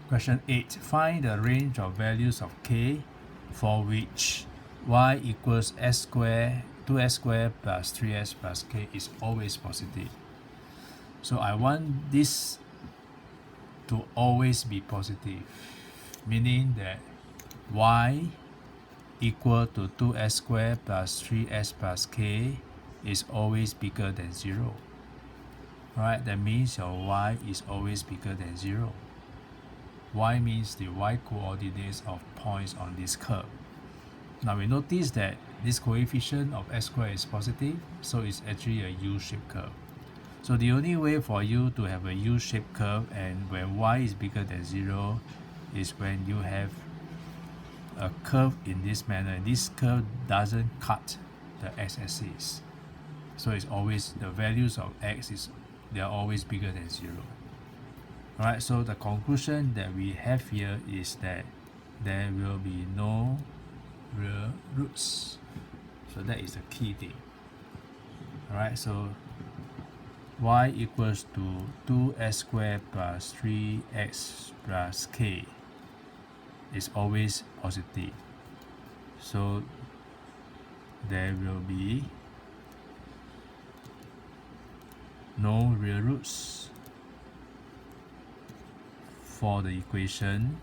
Question 8. Find the range of values of k for which y equals s squared, 2s squared plus 3s plus k is always positive. So I want this to always be positive, meaning that y equal to 2s squared plus 3s plus k is always bigger than 0. Right? That means your y is always bigger than 0. Y means the y coordinates of points on this curve. Now we notice that this coefficient of s squared is positive, so it's actually a U-shaped curve. So the only way for you to have a U-shaped curve and when y is bigger than 0 is when you have a curve in this manner. This curve doesn't cut the x-axis. So it's always, the values of x is, they are always bigger than 0. Alright, so the conclusion that we have here is that there will be no real roots. So that is the key thing. Alright, so y equals to 2s squared plus 3x plus k is always positive. So there will be no real roots for the equation.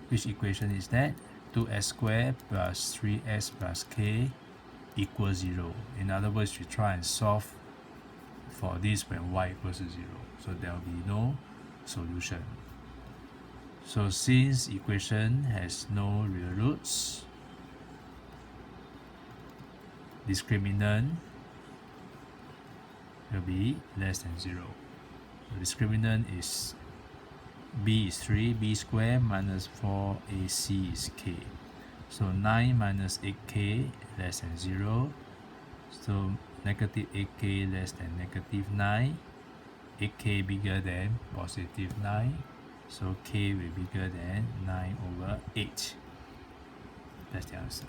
Which equation is that? 2s squared plus 3s plus k equals 0. In other words, we try and solve for this when y equals to 0. So there will be no solution. So since equation has no real roots, discriminant will be less than 0. The discriminant is b is 3, b squared minus 4ac is k. So 9 minus 8k less than 0. So negative 8k less than negative 9. 8k bigger than positive 9. So k will be bigger than 9 over 8. That's the answer.